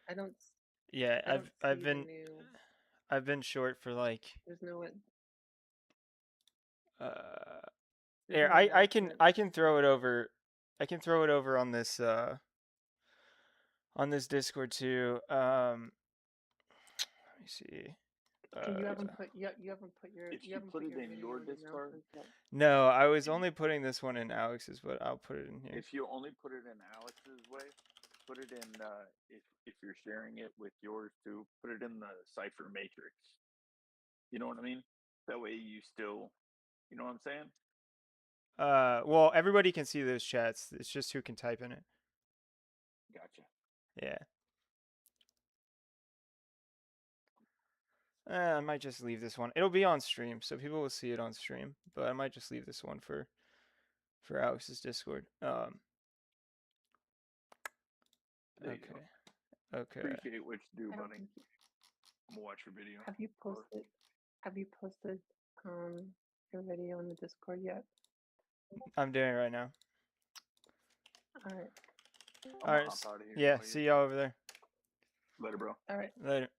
I don't. Yeah, I don't I've see the been new. I've been short for like There's no. uh There's here no announcement. I can throw it over. I can throw it over on this Discord too. Let me see. Okay, you Uh haven't put. You haven't put your. If You you haven't put put it your in your video and Discord, announcements yet. no, I was and only putting this one in Alex's, but I'll put it in here. if you only put it in Alex's way, put it in if you're sharing it with yours too, put it in the Cipher matrix. You know what I mean? That way you still, you know what I'm saying? Well, everybody can see those chats. It's just who can type in it. Gotcha. Yeah. I might just leave this one. It'll be on stream, so people will see it on stream. But I might just leave this one for Alex's Discord. There you Okay. go. Okay. Appreciate what you do, I don't buddy. think. I'm gonna watch your video. Have you posted? Have you posted your video in the Discord yet? I'm doing it right now. All right. I'm gonna hop out of here. Yeah. See y'all over there. Later, bro. All right. Later.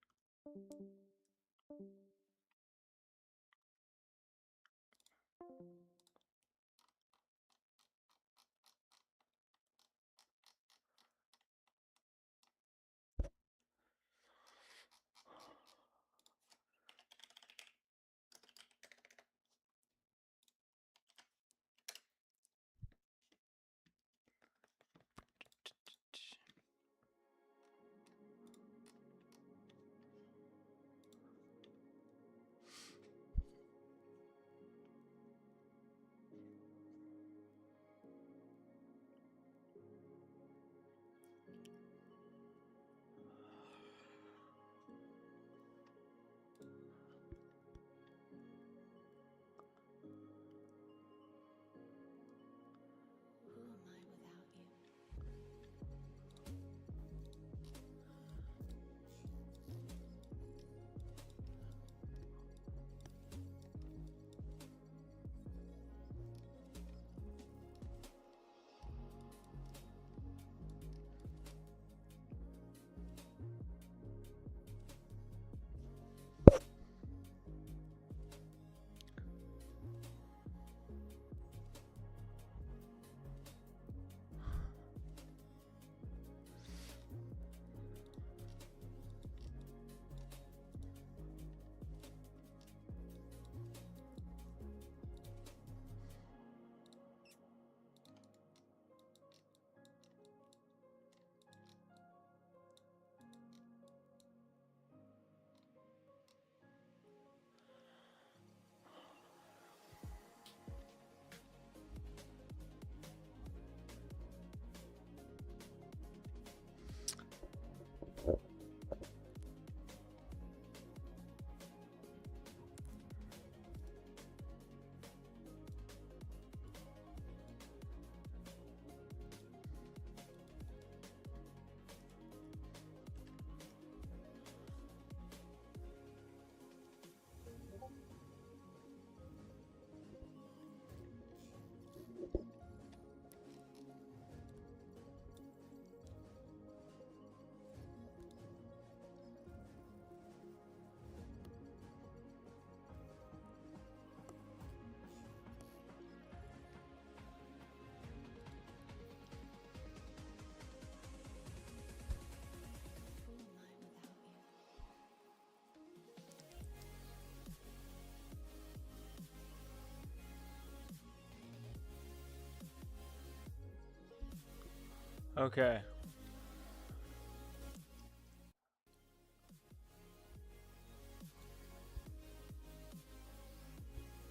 Okay.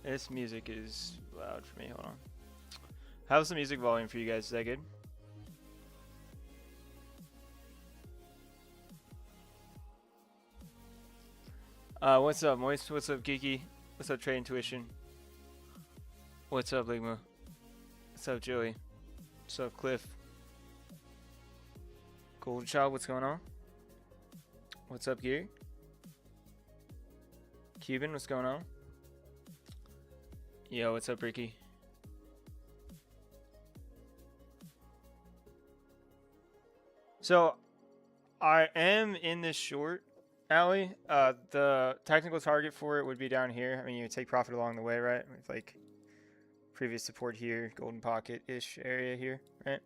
This music is loud for me. Hold on. How's the music volume for you guys? Is that good? What's up, Moist? What's up, Geeky? What's up, Trade Intuition? What's up, Ligma? What's up, Joey? What's up, Cliff? Golden Child, what's going on? What's up, Gear? Cuban, what's going on? Yo, what's up, Ricky? So, I am in this short, Allie. The technical target for it would be down here. I mean, you take profit along the way, right? With like previous support here, golden pocket-ish area here, right?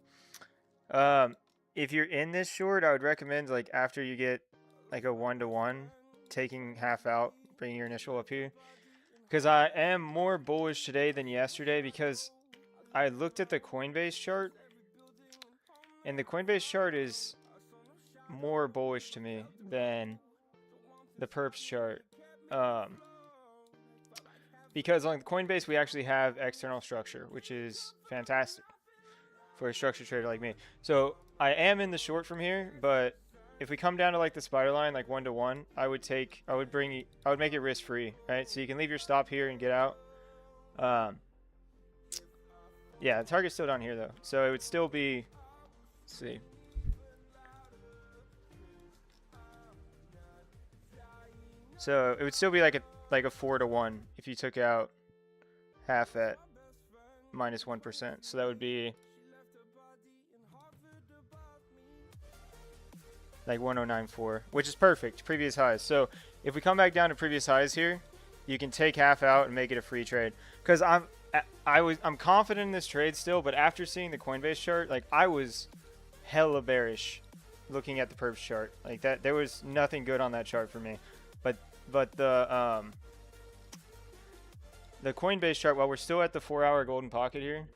If you're in this short, I would recommend like after you get like a 1-to-1, taking half out, bringing your initial up here. Because I am more bullish today than yesterday because I looked at the Coinbase chart, and the Coinbase chart is more bullish to me than the perps chart. Because on Coinbase we actually have external structure, which is fantastic for a structured trader like me. So I am in the short from here, but if we come down to like the spider line, like 1-to-1, I would make it risk free, right? So you can leave your stop here and get out. Yeah, the target's still down here though, so it would still be. Let's see. So it would still be like a 4-to-1 if you took out half at -1%. So that would be like 1094, which is perfect, previous highs. So if we come back down to previous highs here, you can take half out and make it a free trade. Because I'm confident in this trade still, but after seeing the Coinbase chart, like I was hella bearish looking at the perps chart. Like that, there was nothing good on that chart for me. But the Coinbase chart, while we're still at the 4-hour golden pocket here,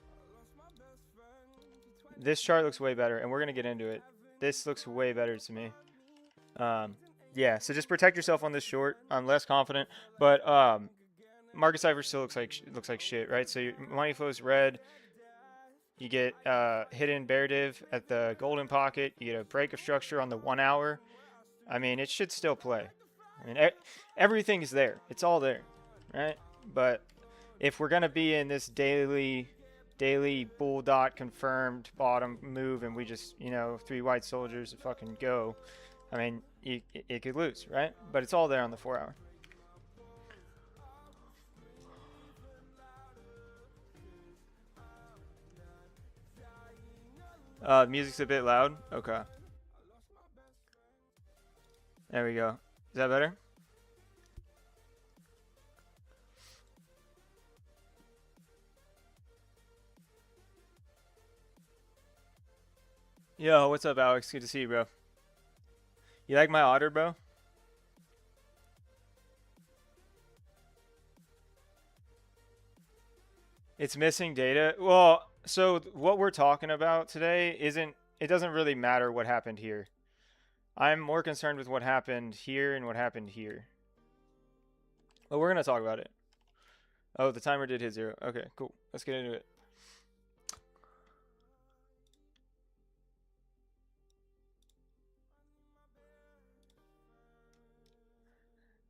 this chart looks way better, and we're gonna get into it. This looks way better to me. Yeah, so just protect yourself on this short. I'm less confident, but Market Cipher still looks like shit, right? So your money flows red. You get hidden bear div at the golden pocket. You get a break of structure on the 1 hour. I mean, it should still play. I mean, everything's there. It's all there, right? But if we're gonna be in this daily bull dot confirmed bottom move, and we just, 3 white soldiers to fucking go, I mean, it could lose, right? But it's all there on the 4-hour. Music's a bit loud. Okay. There we go. Is that better? Yo, what's up, Alex? Good to see you, bro. You like my otter, bro? It's missing data. Well, so what we're talking about today it doesn't really matter what happened here. I'm more concerned with what happened here and what happened here. But we're going to talk about it. Oh, the timer did hit 0. Okay, cool. Let's get into it.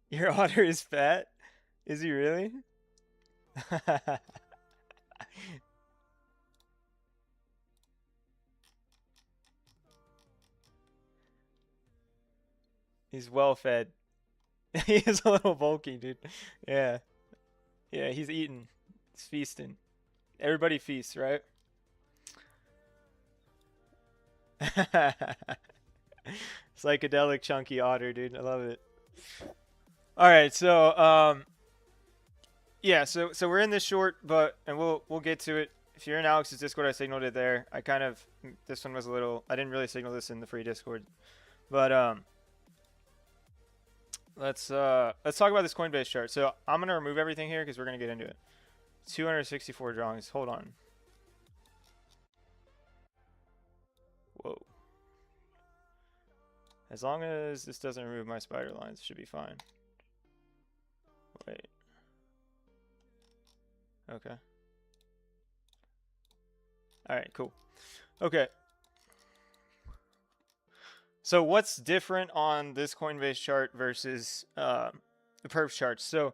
Your otter is fat? Is he really? He's well fed. He is a little bulky, dude. Yeah. Yeah, he's eating. He's feasting. Everybody feasts, right? Psychedelic chunky otter, dude. I love it. All right, so yeah, so we're in this short, and we'll get to it. If you're in Alex's Discord, I signaled it there. This one was a little, I didn't really signal this in the free Discord, but let's talk about this Coinbase chart. So I'm gonna remove everything here because we're gonna get into it. 264 drawings. Hold on. Whoa. As long as this doesn't remove my spider lines, it should be fine. Wait. Okay. Alright, cool. Okay. So what's different on this Coinbase chart versus the perps chart? So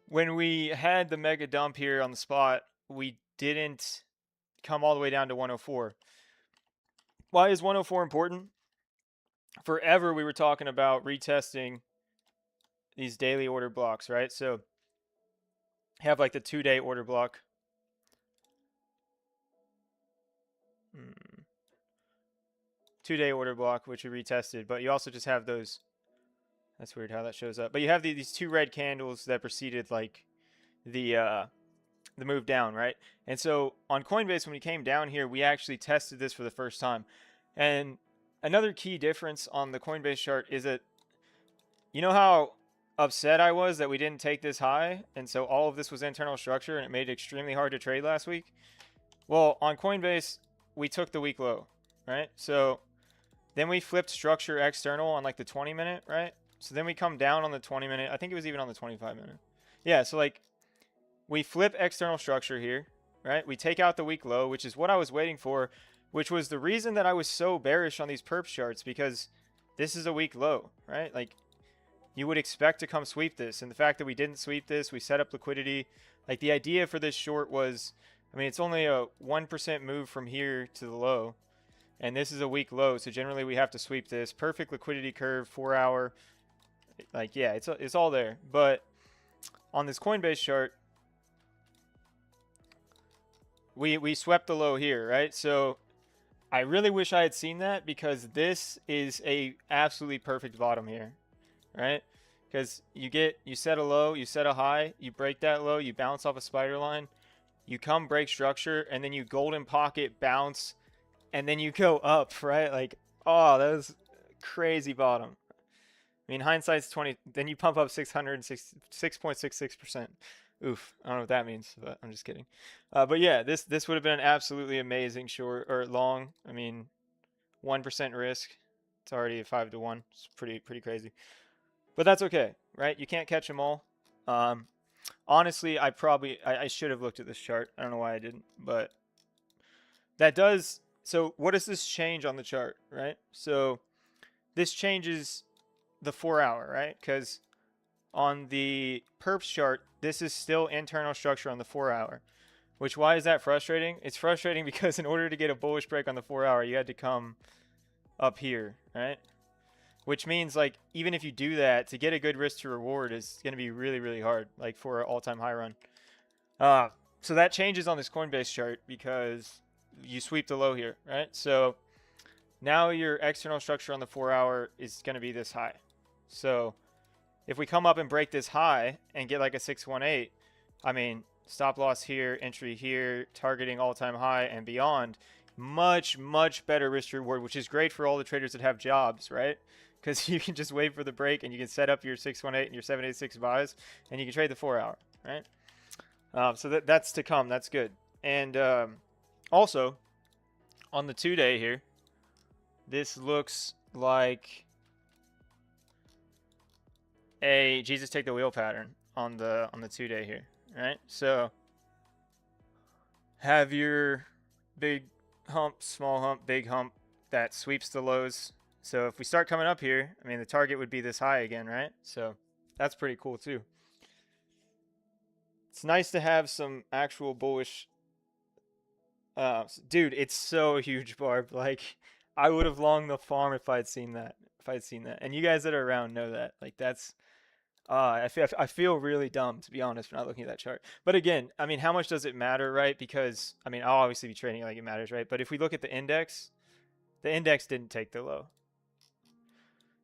when we had the mega dump here on the spot, we didn't come all the way down to 104. Why is 104 important? Forever we were talking about retesting these daily order blocks, right? So have like the 2-day order block. 2-day order block, which we retested, but you also just have those. That's weird how that shows up. But you have these 2 red candles that preceded like the move down, right? And so on Coinbase, when we came down here, we actually tested this for the first time. And another key difference on the Coinbase chart is that, you know how upset I was that we didn't take this high, and so all of this was internal structure and it made it extremely hard to trade last week? Well, on Coinbase, we took the week low, right? So then we flipped structure external on like the 20-minute, right? So then we come down on the 20-minute. I think it was even on the 25-minute. Yeah, so like we flip external structure here, right? We take out the week low, which is what I was waiting for, which was the reason that I was so bearish on these perps charts, because this is a week low, right? Like you would expect to come sweep this. And the fact that we didn't sweep this, we set up liquidity. Like the idea for this short was, I mean, it's only a 1% move from here to the low. And this is a week low, so generally we have to sweep this. Perfect liquidity curve, 4-hour. Like, yeah, it's all there. But on this Coinbase chart, we swept the low here, right? So I really wish I had seen that, because this is a absolutely perfect bottom here, right? Because you set a low, you set a high, you break that low, you bounce off a spider line, you come break structure, and then you golden pocket bounce, and then you go up, right? Like, oh, that was crazy bottom. I mean, hindsight's 20. Then you pump up 6.66%. Oof, I don't know what that means, but I'm just kidding. But yeah, this would have been an absolutely amazing short or long. I mean, 1% risk. It's already a 5-to-1. It's pretty crazy. But that's okay, right? You can't catch them all. Honestly, I should have looked at this chart. I don't know why I didn't, but that does. So what does this change on the chart, right? So this changes the 4-hour, right? Because on the perps chart, this is still internal structure on the 4-hour. Which, why is that frustrating? It's frustrating because in order to get a bullish break on the 4-hour, you had to come up here, right? Which means, like, even if you do that, to get a good risk to reward is going to be really hard, like for an all-time high run. So that changes on this Coinbase chart because you sweep the low here, right? So now your external structure on the 4-hour is going to be this high. So if we come up and break this high and get like a 618, I mean, stop loss here, entry here, targeting all-time high and beyond, much better risk to reward, which is great for all the traders that have jobs, right? Because you can just wait for the break and you can set up your 618 and your 786 buys and you can trade the 4-hour, right? So that's to come. That's good. And also on the 2-day here, this looks like a Jesus take the wheel pattern on the 2-day here, right? So have your big hump, small hump, big hump that sweeps the lows. So if we start coming up here, I mean, the target would be this high again, right? So that's pretty cool too. It's nice to have some actual bullish. Dude, it's so huge, Barb. Like, I would have longed the farm if I'd seen that. And you guys that are around know that. Like, that's. I feel really dumb, to be honest, for not looking at that chart. But again, I mean, how much does it matter, right? Because, I mean, I'll obviously be trading it like it matters, right? But if we look at the index didn't take the low.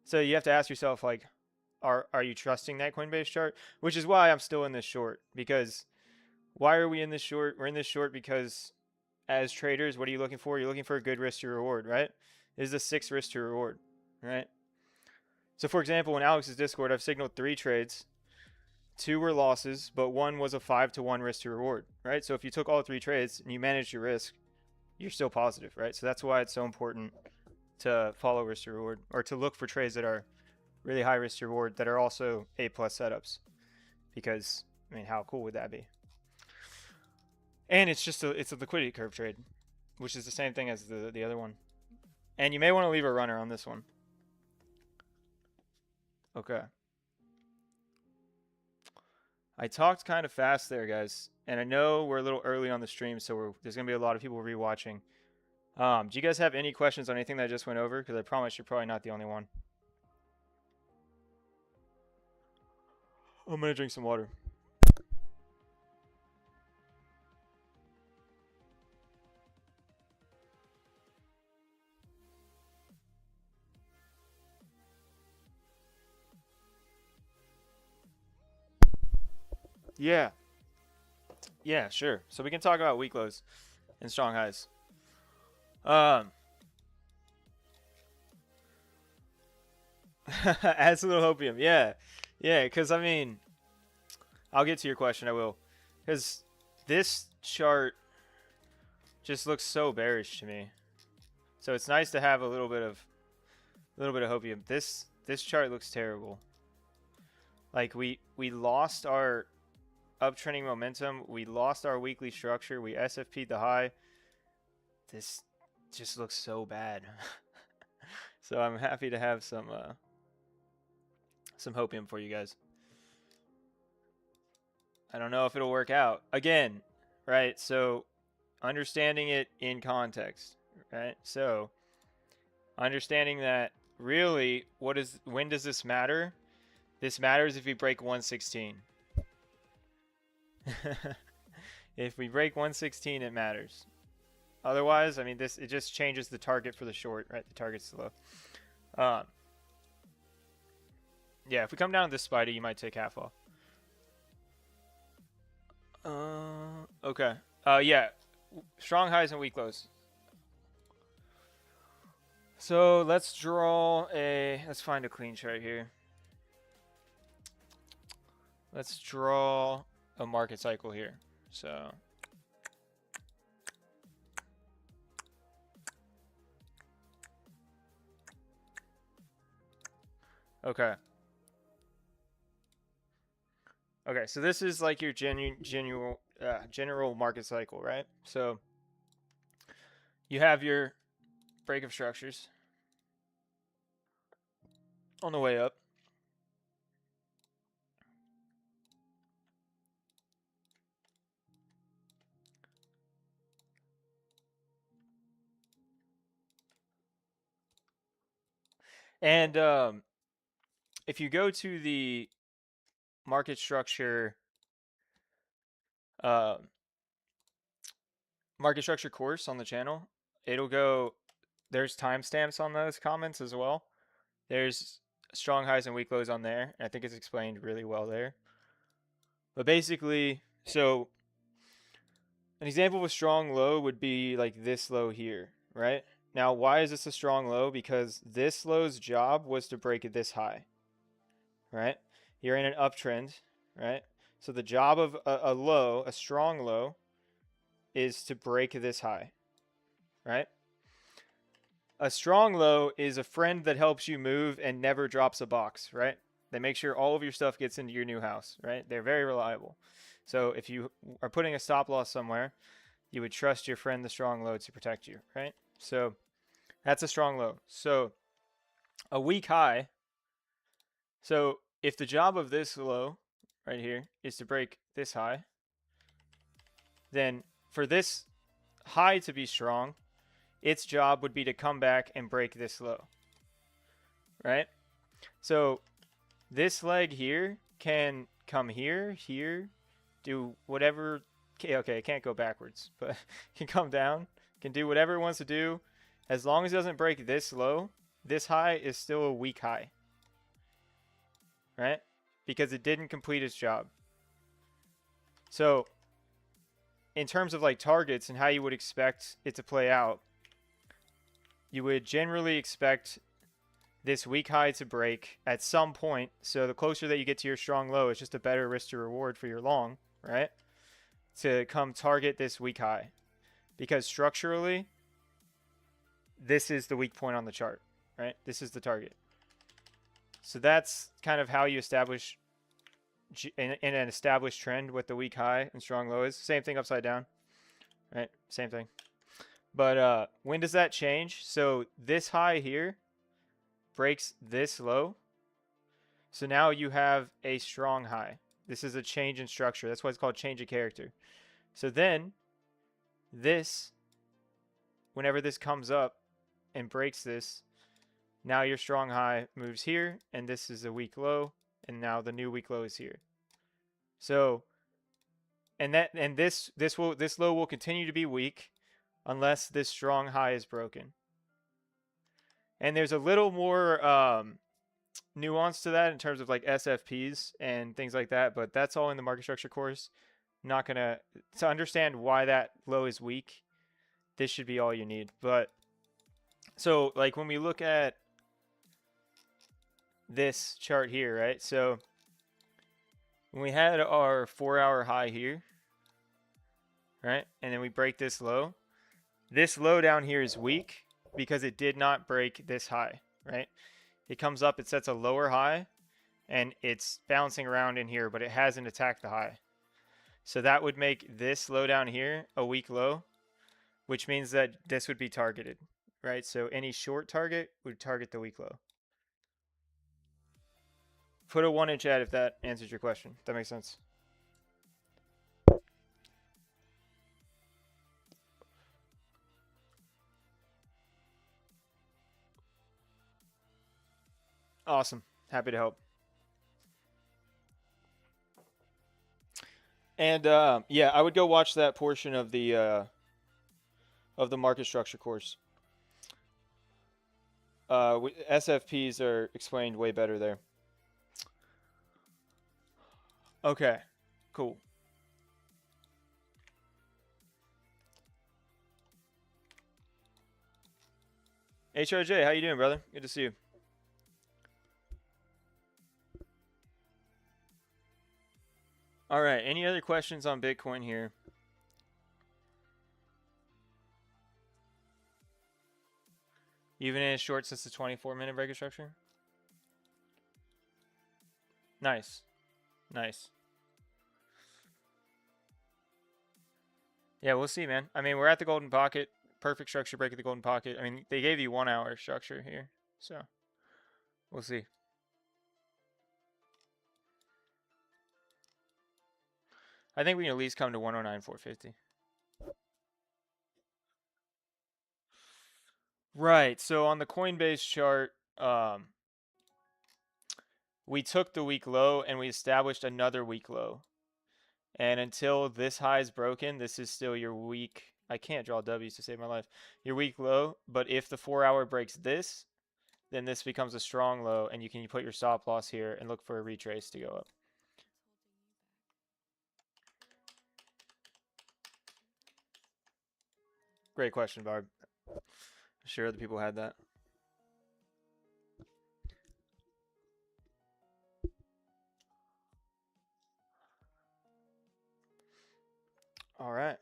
So you have to ask yourself, like, are you trusting that Coinbase chart? Which is why I'm still in this short. Because why are we in this short? We're in this short because as traders, what are you looking for? You're looking for a good risk to reward, right? This is a 6 risk to reward, right? So for example, in Alex's Discord, I've signaled 3 trades. 2 were losses, but 1 was a 5-to-1 risk to reward, right? So if you took all 3 trades and you managed your risk, you're still positive, right? So that's why it's so important to follow risk to reward, or to look for trades that are really high risk to reward that are also A+ setups. Because, I mean, how cool would that be? And it's just it's a liquidity curve trade, which is the same thing as the other one. And you may want to leave a runner on this one. Okay. I talked kind of fast there, guys. And I know we're a little early on the stream, so there's going to be a lot of people rewatching. Do you guys have any questions on anything that I just went over? Because I promise you're probably not the only one. I'm going to drink some water. Yeah. Yeah, sure. So we can talk about weak lows and strong highs. Adds a little hopium. Yeah. Yeah, because, I mean, I'll get to your question. I will. Because this chart just looks so bearish to me. So it's nice to have a little bit of hopium. This chart looks terrible. Like we lost our uptrending momentum. We lost our weekly structure. We SFP'd the high. This just looks so bad. So I'm happy to have some hopium for you guys. I don't know if it'll work out. Again, right? So understanding it in context, right? So understanding that really when does this matter? This matters if we break 116. If we break 116, it matters. Otherwise, I mean, it just changes the target for the short, right? The target's low. Yeah, if we come down to this spider, you might take half off. Okay. Yeah. Strong highs and weak lows. So let's find a clean chart here. Let's draw a market cycle here. So okay. Okay, so this is like your general market cycle, right? So you have your break of structures on the way up. And if you go to the market structure course on the channel, there's timestamps on those comments as well. There's strong highs and weak lows on there. I think it's explained really well there. But basically, so an example of a strong low would be like this low here, right? Now, why is this a strong low? Because this low's job was to break this high, right? You're in an uptrend, right? So the job of a strong low, is to break this high, right? A strong low is a friend that helps you move and never drops a box, right? They make sure all of your stuff gets into your new house, right? They're very reliable. So if you are putting a stop loss somewhere, you would trust your friend, the strong low, to protect you, right? So that's a strong low. So a weak high. So if the job of this low right here is to break this high, then for this high to be strong, its job would be to come back and break this low, right? So this leg here can come here, do whatever. Okay, it can't go backwards, but can come down, can do whatever it wants to do. As long as it doesn't break this low, this high is still a weak high, right? Because it didn't complete its job. So in terms of like targets and how you would expect it to play out, you would generally expect this weak high to break at some point. So the closer that you get to your strong low, it's just a better risk to reward for your long, right? To come target this weak high. Because structurally, this is the weak point on the chart, right? This is the target. So that's kind of how you establish in an established trend what the weak high and strong low is. Same thing upside down, right? Same thing. But when does that change? So this high here breaks this low. So now you have a strong high. This is a change in structure. That's why it's called change of character. So then this, whenever this comes up and breaks this, now your strong high moves here, and this is a weak low, and now the new weak low is here. So, and this low will continue to be weak unless this strong high is broken. And there's a little more nuance to that in terms of like SFPs and things like that, but that's all in the market structure course. Not gonna to understand why that low is weak. This should be all you need. But so like when we look at this chart here, right? So when we had our 4-hour high here, right? And then we break this low. This low down here is weak because it did not break this high, right? It comes up, it sets a lower high, and it's bouncing around in here, but it hasn't attacked the high. So that would make this low down here a weak low, which means that this would be targeted, right? So any short target would target the weak low. Put a 1 in chat if that answers your question. That makes sense. Awesome. Happy to help. And yeah, I would go watch that portion of the market structure course. SFPs are explained way better there. Okay, cool. HRJ, how you doing, brother? Good to see you. All right, any other questions on Bitcoin here? Even in a short since the 24-minute breaker structure? Nice. Nice. Yeah, we'll see, man. I mean, we're at the golden pocket. Perfect structure break at the golden pocket. I mean, they gave you 1 hour structure here. So, we'll see. I think we can at least come to 109,450. Right. So on the Coinbase chart, we took the week low and we established another week low. And until this high is broken, this is still your week. I can't draw W's to save my life. Your week low. But if the 4-hour breaks this, then this becomes a strong low, and you can put your stop loss here and look for a retrace to go up. Great question, Barb. I'm sure other people had that. All right.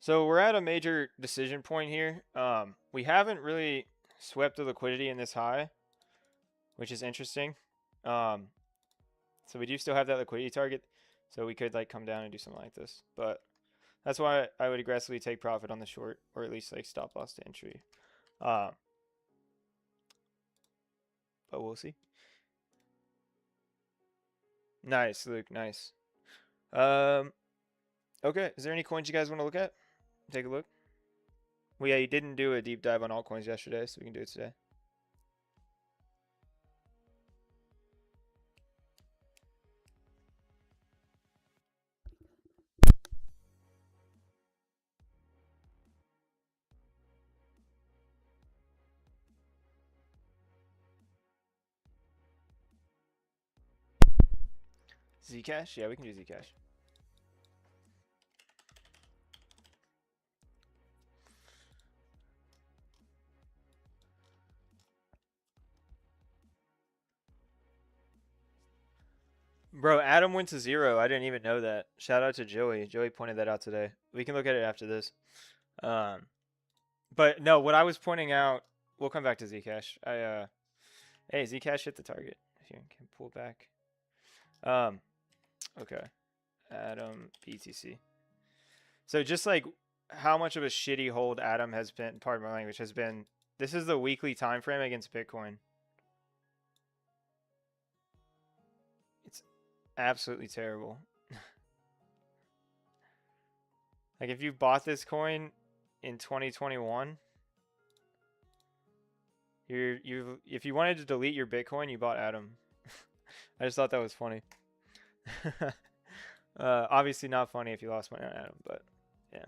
So we're at a major decision point here. We haven't really swept the liquidity in this high, which is interesting. So we do still have that liquidity target. So we could like come down and do something like this. But that's why I would aggressively take profit on the short, or at least like stop loss to entry. But we'll see. Nice, Luke. Nice. Okay. Is there any coins you guys want to look at? Take a look. Well, yeah, you didn't do a deep dive on altcoins yesterday, so we can do it today. Zcash? Yeah, we can do Zcash. Bro, Adam went to 0. I didn't even know that. Shout out to Joey. Joey pointed that out today. We can look at it after this. But no, what I was pointing out, we'll come back to Zcash. Hey, Zcash hit the target. If you can pull back. Okay. Adam, BTC. So just like how much of a shitty hold Adam has been, pardon my language, has been. This is the weekly time frame against Bitcoin. It's absolutely terrible. Like if you bought this coin in 2021, if you wanted to delete your Bitcoin, you bought Adam. I just thought that was funny. Obviously not funny if you lost money on Adam, but yeah.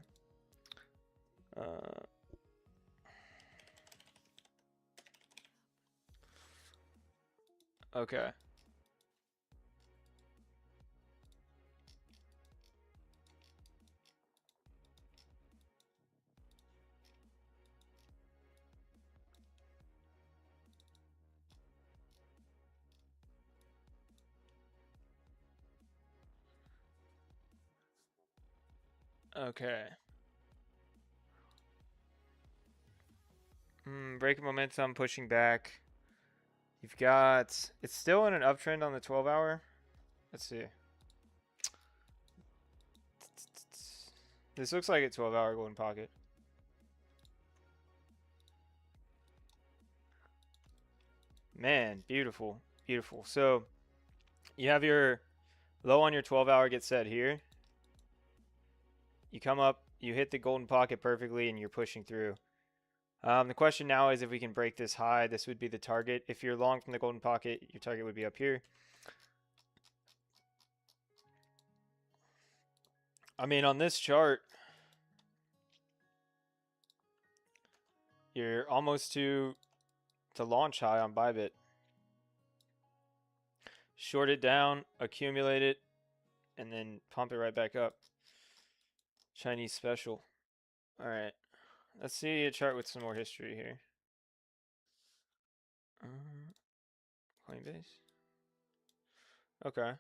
Okay. Okay. Breaking momentum, pushing back. You've got, it's still in an uptrend on the 12 hour. Let's see. This looks like a 12 hour golden pocket. Man, beautiful, beautiful. So you have your low on your 12 hour get set here. You come up, you hit the golden pocket perfectly, and you're pushing through. The question now is if we can break this high, this would be the target. If you're long from the golden pocket, your target would be up here. I mean, on this chart, you're almost to launch high on Bybit. Short it down, accumulate it, and then pump it right back up. Chinese special. All right. Let's see a chart with some more history here. Coinbase. Okay.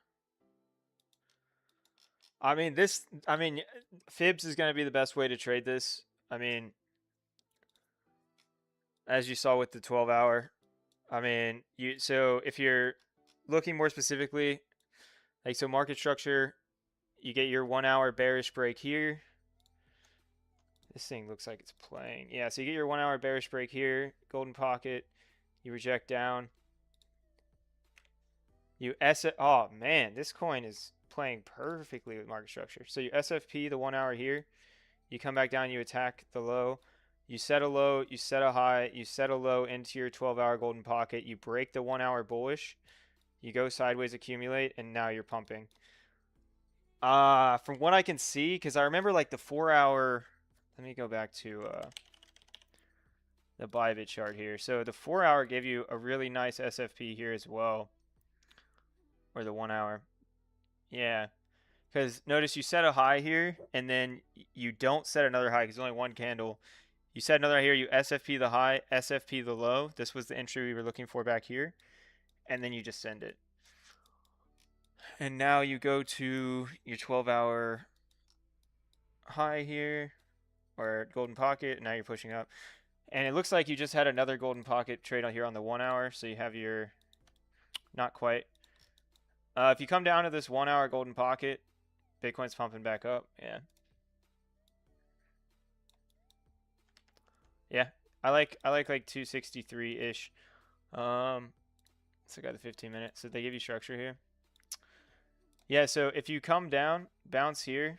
I mean, Fibs is going to be the best way to trade this. I mean, as you saw with the 12 hour, I mean, so if you're looking more specifically, like, so market structure, you get your 1 hour bearish break here. This thing looks like it's playing. Yeah, so you get your 1 hour bearish break here, golden pocket, you reject down. Oh man, this coin is playing perfectly with market structure. So you SFP the 1 hour here, you come back down, you attack the low, you set a low, you set a high, you set a low into your 12 hour golden pocket, you break the 1 hour bullish, you go sideways, accumulate, and now you're pumping. From what I can see, because I remember like the 4 hour, let me go back to the Bybit chart here. So the 4 hour gave you a really nice SFP here as well. Or the 1 hour. Yeah. Because notice you set a high here, and then you don't set another high because only one candle. You set another here, you SFP the high, SFP the low. This was the entry we were looking for back here. And then you just send it. And now you go to your 12 hour high here, or golden pocket, and now you're pushing up. And it looks like you just had another golden pocket trade on here on the 1 hour. So you have your, not quite. If you come down to this 1 hour golden pocket, Bitcoin's pumping back up. Yeah. Yeah. I like 263-ish. So I got the 15 minutes. So they give you structure here. Yeah, so if you come down, bounce here,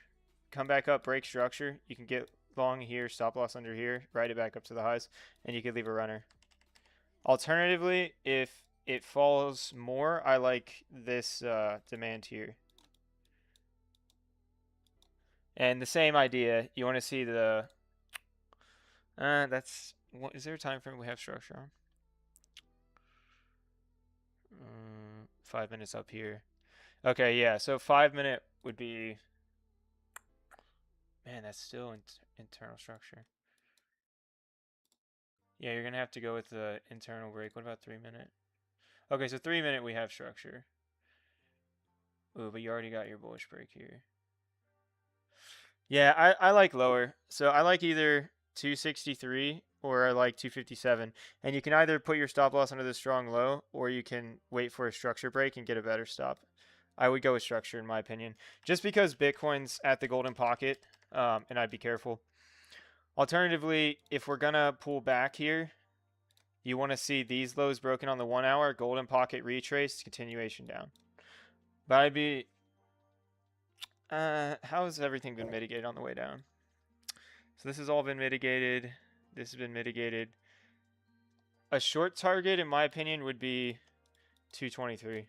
come back up, break structure, you can get long here, stop loss under here, ride it back up to the highs, and you could leave a runner. Alternatively, if it falls more, I like this demand here. And the same idea, you want to see the that's what is there a time frame we have structure on? 5 minutes up here. Okay, yeah, so 5 minute would be, man, that's still internal structure. Yeah, you're gonna have to go with the internal break. What about 3 minute? Okay, so 3 minute we have structure. Ooh, but you already got your bullish break here. Yeah, I like lower. So I like either 263 or I like 257. And you can either put your stop loss under the strong low or you can wait for a structure break and get a better stop. I would go with structure in my opinion. Just because Bitcoin's at the golden pocket, and I'd be careful. Alternatively, if we're going to pull back here, you want to see these lows broken on the 1 hour, golden pocket retrace, continuation down. But I'd be... how has everything been mitigated on the way down? So this has all been mitigated. This has been mitigated. A short target, in my opinion, would be 223.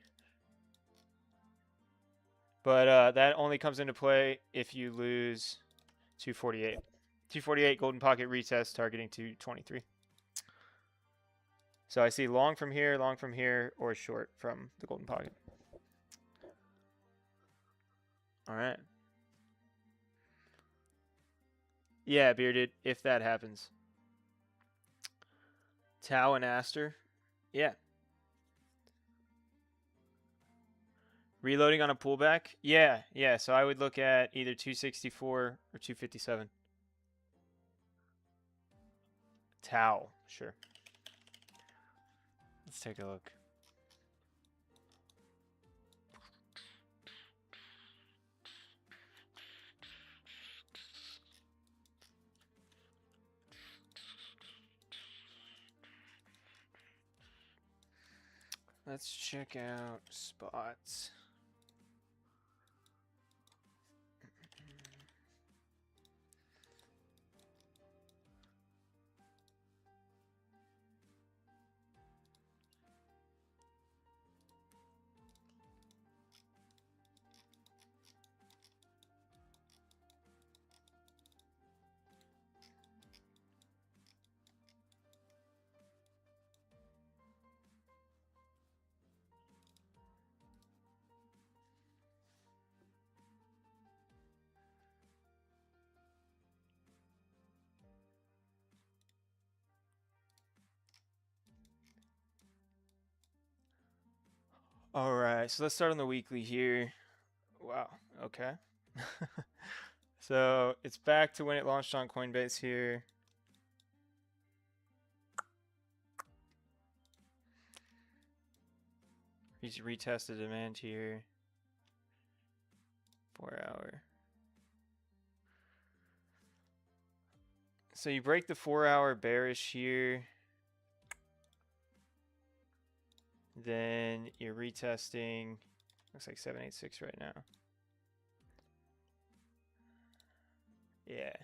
But that only comes into play if you lose 248. 248 golden pocket retest targeting 223. So I see long from here, or short from the golden pocket. All right. Yeah, bearded, if that happens. Tau and Aster. Yeah. Reloading on a pullback? Yeah, yeah. So I would look at either 264 or 257. Tau, sure. Let's take a look. Let's check out spots. All right, so let's start on the weekly here. Wow, okay. So it's back to when it launched on Coinbase here. He's retested demand here. 4 hour. So you break the 4 hour bearish here. Then you're retesting. Looks like 786 right now. Yeah.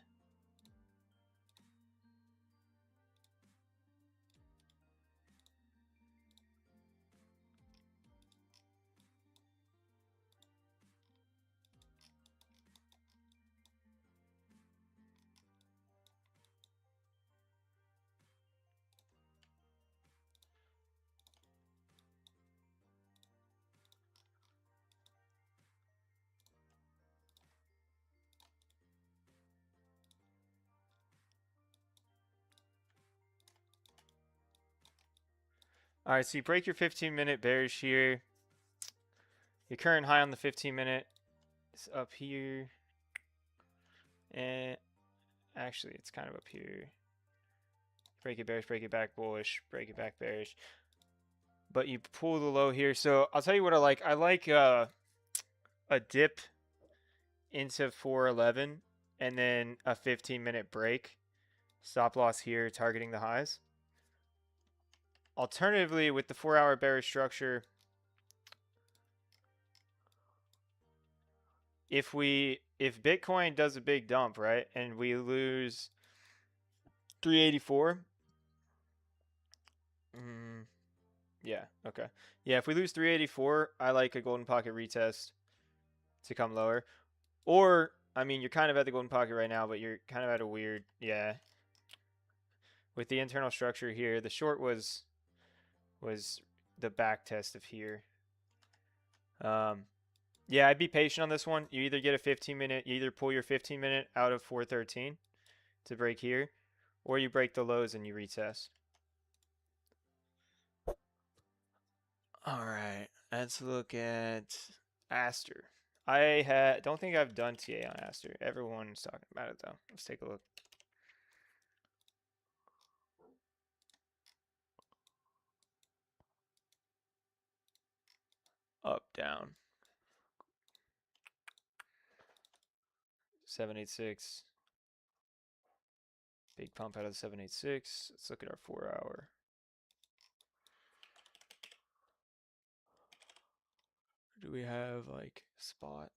All right, so you break your 15-minute bearish here. Your current high on the 15-minute is up here. And actually, it's kind of up here. Break it bearish, break it back bullish, break it back bearish. But you pull the low here. So I'll tell you what I like. I like a dip into 411 and then a 15-minute break. Stop loss here, targeting the highs. Alternatively, with the 4 hour bearish structure, if Bitcoin does a big dump, right, and we lose 384, yeah, okay. Yeah, if we lose 384, I like a golden pocket retest to come lower. Or, I mean, you're kind of at the golden pocket right now, but you're kind of at a weird, yeah. With the internal structure here, the short was the back test of here. Yeah, I'd be patient on this one. You either get a 15-minute, you either pull your 15-minute out of 413 to break here, or you break the lows and you retest. All right, let's look at Aster. I don't think I've done TA on Aster. Everyone's talking about it though. Let's take a look. Up, down. 786. Big pump out of the 786. Let's look at our 4 hour. Do we have like spot?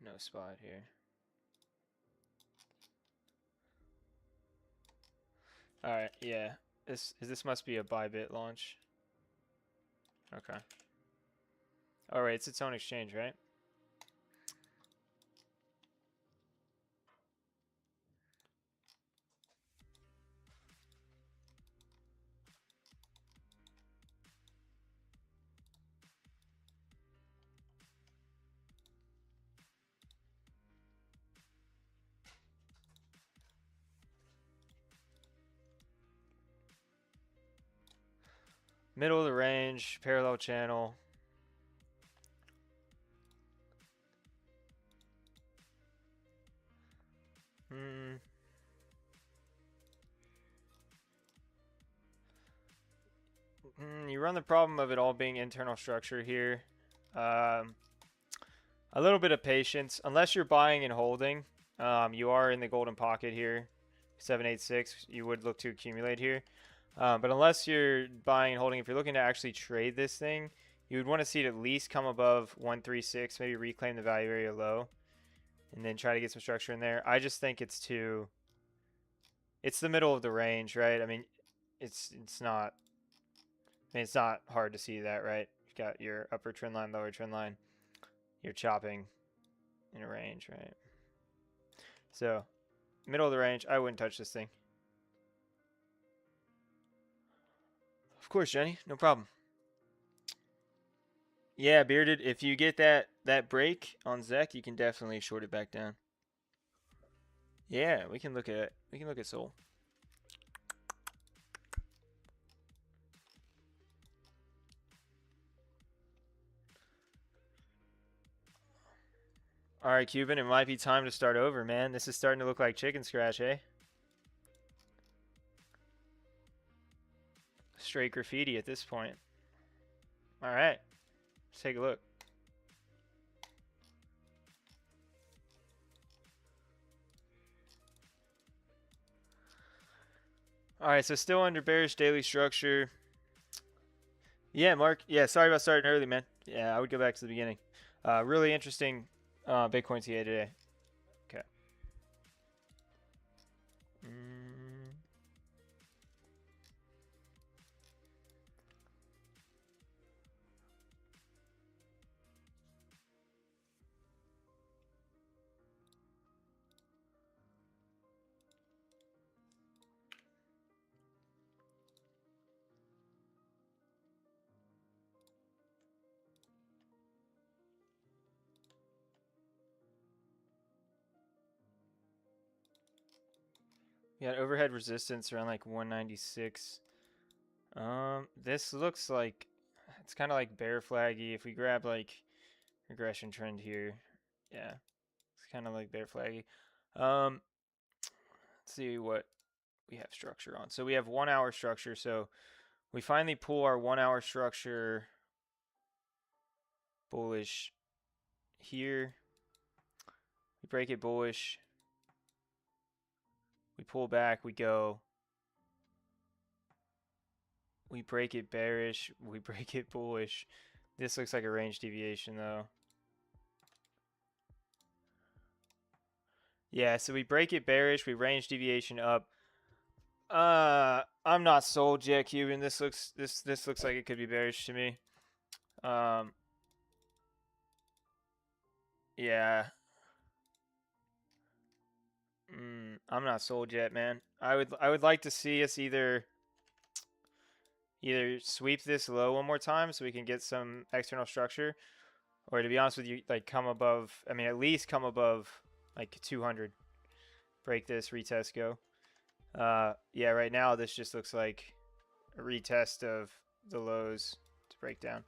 No spot here. All right, yeah. This must be a Bybit launch. Okay. All right, it's its own exchange, right? Middle of the range, parallel channel. You run the problem of it all being internal structure here. A little bit of patience. Unless you're buying and holding, you are in the golden pocket here. 786, you would look to accumulate here. But unless you're buying and holding, if you're looking to actually trade this thing, you would want to see it at least come above 136, maybe reclaim the value area low, and then try to get some structure in there. I just think it's too... It's the middle of the range, right? I mean, it's not... I mean, it's not hard to see that, right? You've got your upper trend line, lower trend line. You're chopping in a range, right? So, middle of the range, I wouldn't touch this thing. Of course, Jenny, no problem. Yeah, Bearded, if you get that break on Zek, you can definitely short it back down. Yeah, we can look at Soul. All right, Cuban, it might be time to start over, man. This is starting to look like chicken scratch, eh? Straight graffiti at this point. All right, let's take a look. All right, so still under bearish daily structure. Yeah, Mark. Yeah, sorry about starting early, man. Yeah, I would go back to the beginning. Really interesting Bitcoin TA today. Okay. We got overhead resistance around like 196. This looks like it's kind of like bear flaggy. If we grab like regression trend here, yeah, it's kind of like bear flaggy. Let's see what we have structure on. So we have 1 hour structure. So we finally pull our 1 hour structure bullish here. We break it bullish. We pull back. We go. We break it bearish. We break it bullish. This looks like a range deviation though. Yeah, so we break it bearish, we range deviation up. I'm not sold yet, Cuban. This looks like it could be bearish to me. Yeah. I'm not sold yet, man. I would like to see us either sweep this low one more time so we can get some external structure, or to be honest with you, like come above, I mean at least come above like 200. Break this, retest, go. Yeah, right now this just looks like a retest of the lows to break down.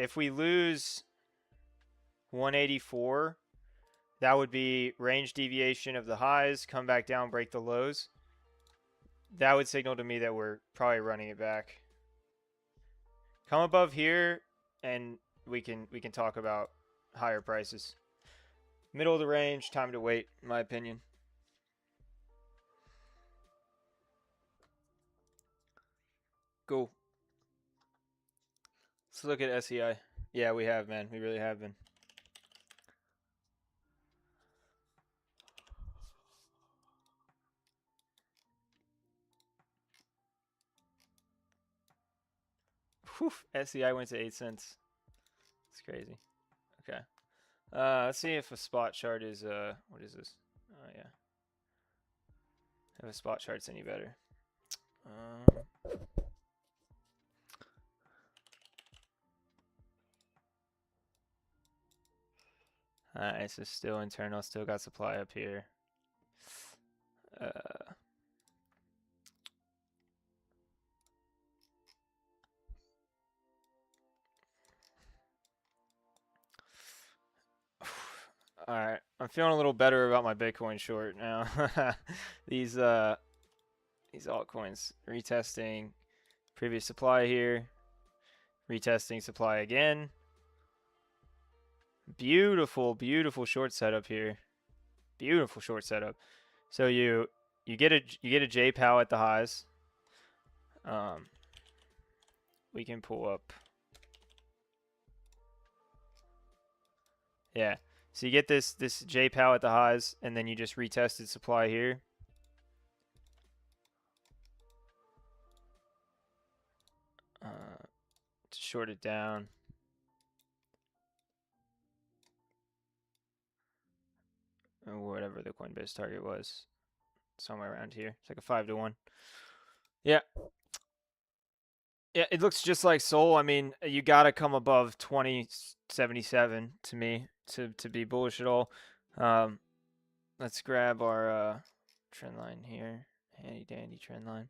If we lose 184, that would be range deviation of the highs, come back down, break the lows. That would signal to me that we're probably running it back. Come above here, and we can talk about higher prices. Middle of the range, time to wait, in my opinion. Cool. Let's look at SEI. Yeah, we have, man. We really have been. Whew, SEI went to 8 cents. It's crazy. Okay. Let's see if a spot chart is what is this? Oh yeah. If a spot chart's any better. Alright, so still internal, still got supply up here. Alright, I'm feeling a little better about my Bitcoin short now. These altcoins retesting previous supply here, retesting supply again. Beautiful, beautiful short setup here. Beautiful short setup. So you get a JPOW at the highs. We can pull up. Yeah. So you get this JPOW at the highs, and then you just retested supply here. To short it down. Or whatever the Coinbase target was. Somewhere around here. It's like a 5-to-1. Yeah. Yeah, it looks just like Sol. I mean, you got to come above 2077 to me to be bullish at all. Let's grab our trend line here. Handy dandy trend line.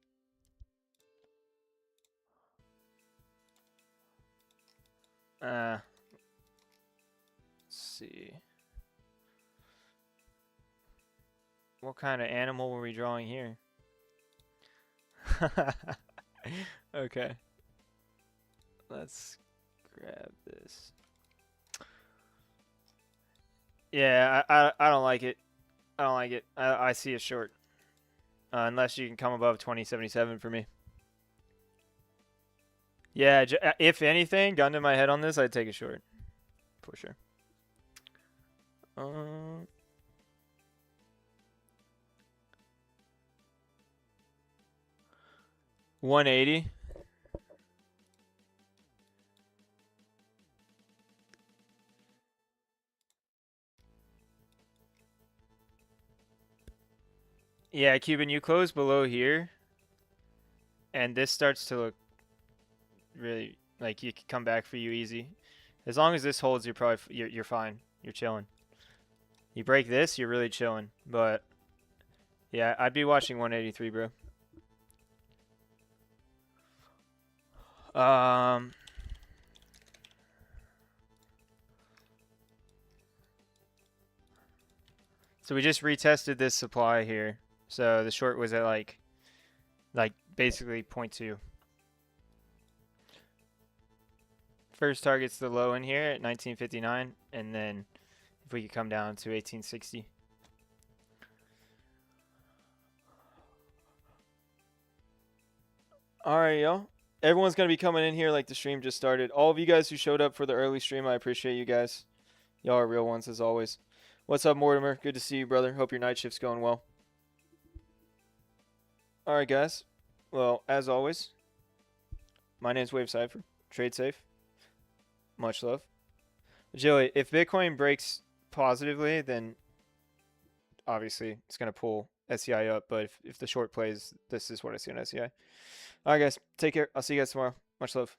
Let's see. What kind of animal were we drawing here? Okay. Let's grab this. Yeah, I don't like it. I don't like it. I see a short. Unless you can come above 2077 for me. Yeah, if anything, gun to my head on this, I'd take a short. For sure. 180. Yeah, Cuban, you close below here, and this starts to look really like you can come back for you easy. As long as this holds, you're fine. You're chilling. You break this, you're really chilling. But yeah, I'd be watching 183, bro. So we just retested this supply here. So the short was at like basically 0.2. First target's the low in here at 1959, and then if we could come down to 1860. Alright, y'all. Everyone's going to be coming in here like the stream just started. All of you guys who showed up for the early stream, I appreciate you guys. Y'all are real ones as always. What's up, Mortimer? Good to see you, brother. Hope your night shift's going well. Alright, guys. Well, as always, my name's Wave Cipher. Trade safe. Much love. Joey, if Bitcoin breaks positively, then obviously it's going to pull SCI up. But if the short plays, this is what I see on SCI. All right, guys. Take care. I'll see you guys tomorrow. Much love.